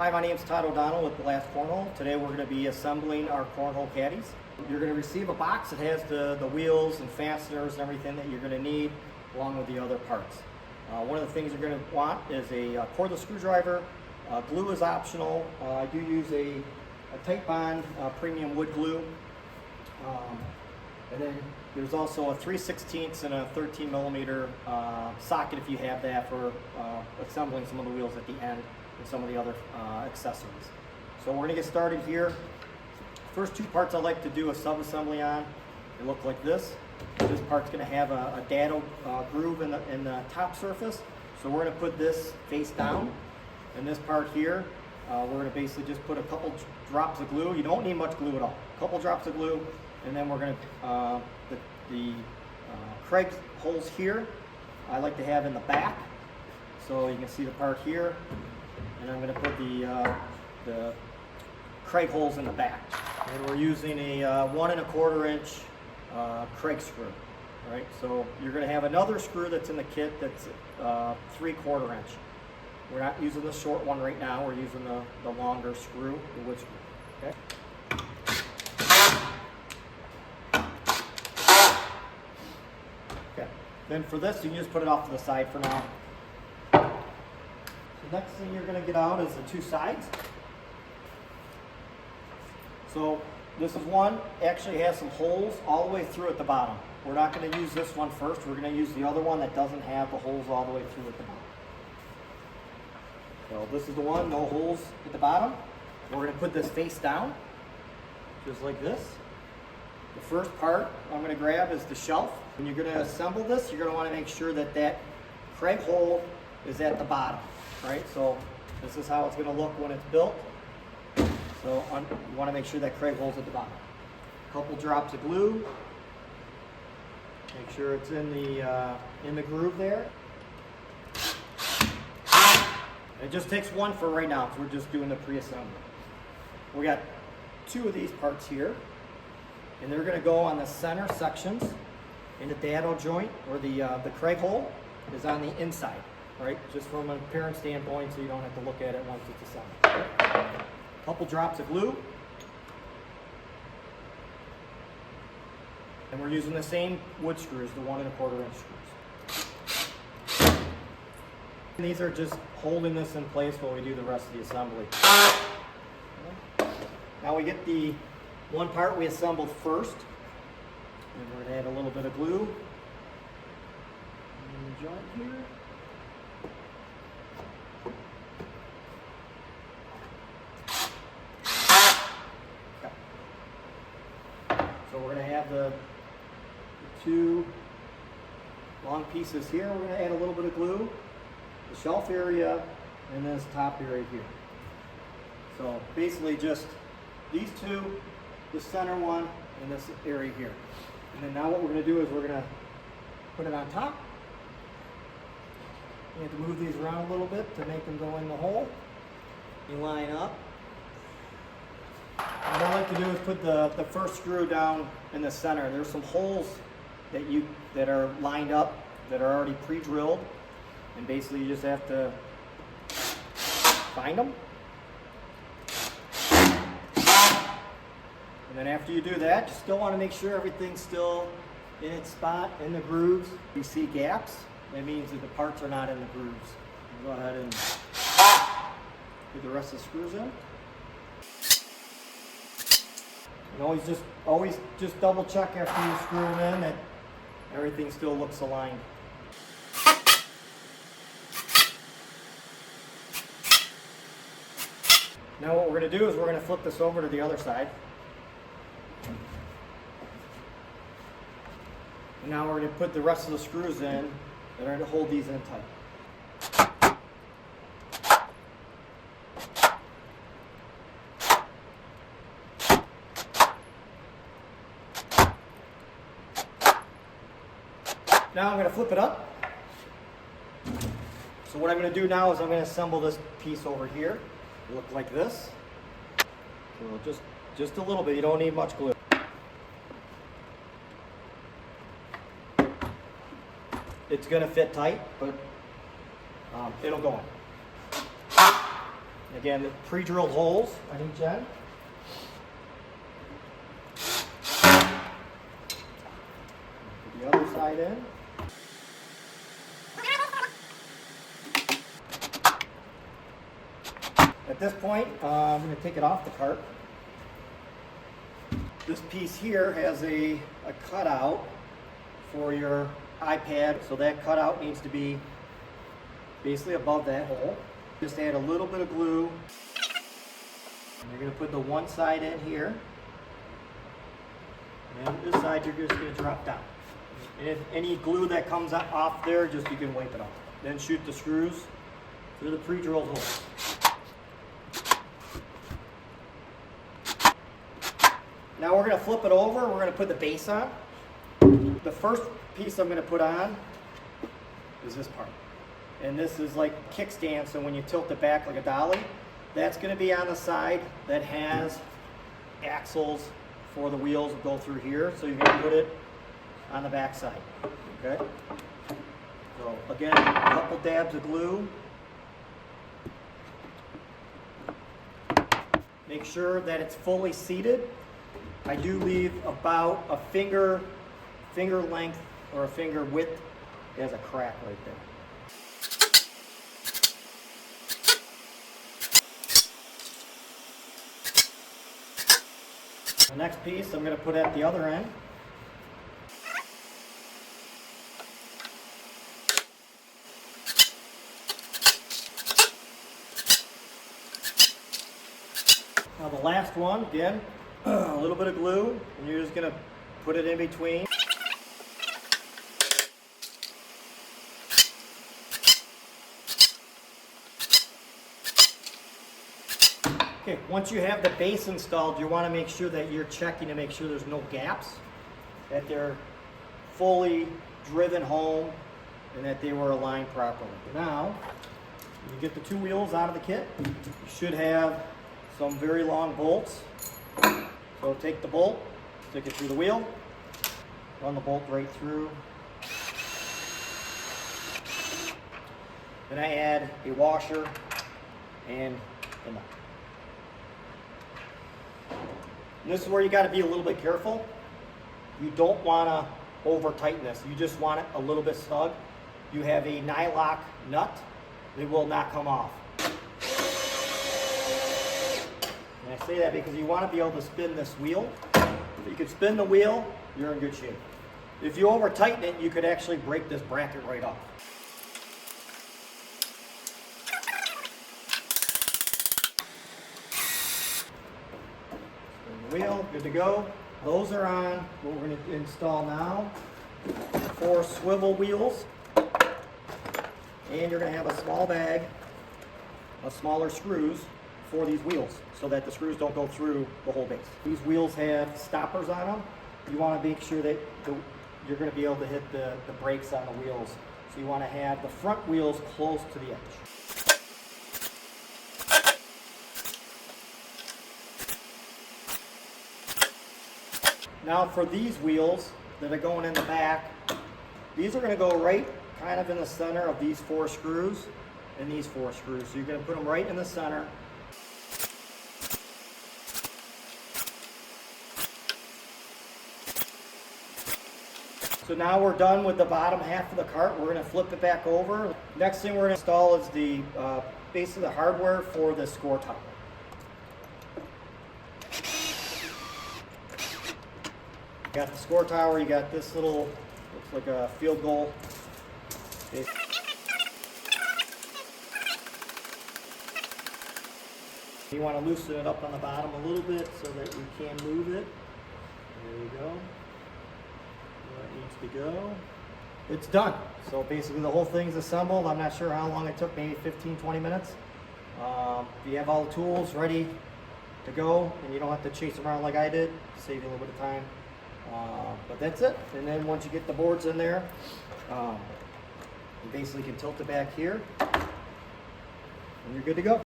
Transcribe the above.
Hi, my name is Todd O'Donnell with the Last Cornhole. Today we're going to be assembling our Cornhole Caddies. You're going to receive a box that has the wheels and fasteners and everything that you're going to need along with the other parts. One of the things you're going to want is a cordless screwdriver. Glue is optional. I do use a tight bond premium wood glue. And then there's also a 3/16 and a 13 millimeter socket if you have that for assembling some of the wheels at the end and some of the other accessories. So we're going to get started here. First two parts I like to do a sub-assembly on. They look like this. This part's going to have a dado groove in the top surface. So we're going to put this face down. And this part here, we're going to basically just put a couple drops of glue. You don't need much glue at all. A couple drops of glue. And then we're going to, the Craig holes here, I like to have in the back. So you can see the part here. And I'm going to put the Craig holes in the back. And we're using a 1 1/4 inch Craig screw. Right? So you're going to have another screw that's in the kit that's 3/4 inch. We're not using the short one right now. We're using the longer screw, the wood screw. Okay? Okay. Then for this, you can just put it off to the side for now. The next thing you're going to get out is the two sides. So this is one, actually has some holes all the way through at the bottom. We're not going to use this one first. We're going to use the other one that doesn't have the holes all the way through at the bottom. So this is the one, no holes at the bottom. We're going to put this face down, just like this. The first part I'm going to grab is the shelf. When you're going to assemble this, you're going to want to make sure that that Craig hole is at the bottom, right? So this is how it's going to look when it's built. So you want to make sure that Craig hole's at the bottom. A couple drops of glue. Make sure it's in the groove there. It just takes one for right now, because we're just doing the pre-assembly. We got two of these parts here, and they're going to go on the center sections in the dado joint, or the Craig hole is on the inside, right? Just from an appearance standpoint, so you don't have to look at it once it's assembled. A couple drops of glue. And we're using the same wood screws, the 1 1/4 inch screws. And these are just holding this in place while we do the rest of the assembly. Now we get the one part we assembled first. And we're going to add a little bit of glue in the joint here. So we're going to have the two long pieces here. We're going to add a little bit of glue, the shelf area, and this top area here. So basically just these two, the center one, and this area here. And then now what we're going to do is we're going to put it on top. You have to move these around a little bit to make them go in the hole. You line up. What I like to do is put the first screw down in the center. There's some holes that are lined up that are already pre-drilled, and basically you just have to find them. And then after you do that, you still want to make sure everything's still in its spot, in the grooves. If you see gaps, that means that the parts are not in the grooves. Go ahead and put the rest of the screws in. And always just double check after you screw them in that everything still looks aligned. Now what we're going to do is we're going to flip this over to the other side. And now we're going to put the rest of the screws in that are going to hold these in tight. Now I'm going to flip it up. So what I'm going to do now is I'm going to assemble this piece over here. It'll look like this. So just a little bit. You don't need much glue. It's going to fit tight, but it'll go in. Again, pre-drilled holes on each end. Put the other side in. At this point, I'm going to take it off the cart. This piece here has a cutout for your iPad, so that cutout needs to be basically above that hole. Just add a little bit of glue. And you're going to put the one side in here. And this side you're just going to drop down. And if any glue that comes off there, just you can wipe it off. Then shoot the screws through the pre-drilled holes. Now we're going to flip it over. We're going to put the base on. The first piece I'm going to put on is this part. And this is like a kickstand, so when you tilt it back like a dolly, that's going to be on the side that has axles for the wheels that go through here. So you're going to put it on the back side. Okay? So again, a couple dabs of glue. Make sure that it's fully seated. I do leave about a finger length or a finger width. There's a crack right there. The next piece I'm going to put at the other end. Now the last one, again, a little bit of glue, and you're just going to put it in between. Okay, once you have the base installed, you want to make sure that you're checking to make sure there's no gaps, that they're fully driven home, and that they were aligned properly. Now, you get the two wheels out of the kit. You should have some very long bolts. So take the bolt, stick it through the wheel, run the bolt right through. Then I add a washer and a nut. And this is where you got to be a little bit careful. You don't want to over tighten this. You just want it a little bit snug. You have a nylock nut. It will not come off. And I say that because you want to be able to spin this wheel. If you can spin the wheel, you're in good shape. If you over tighten it, you could actually break this bracket right off. Spin the wheel, good to go. Those are on what we're going to install now. 4 swivel wheels. And you're going to have a small bag of smaller screws for these wheels so that the screws don't go through the whole base. These wheels have stoppers on them. You want to make sure that you're going to be able to hit the brakes on the wheels. So you want to have the front wheels close to the edge. Now for these wheels that are going in the back, these are going to go right kind of in the center of these 4 screws and these 4 screws. So you're going to put them right in the center. So now we're done with the bottom half of the cart. We're going to flip it back over. Next thing we're going to install is the basically the hardware for the score tower. You got the score tower. You got this little, looks like a field goal. You want to loosen it up on the bottom a little bit so that you can move it. There you go. Where it needs to go. It's done. So basically the whole thing's assembled. I'm not sure how long it took, maybe 15-20 minutes. If you have all the tools ready to go and you don't have to chase them around like I did, save you a little bit of time. But that's it. And then once you get the boards in there, you basically can tilt it back here and you're good to go.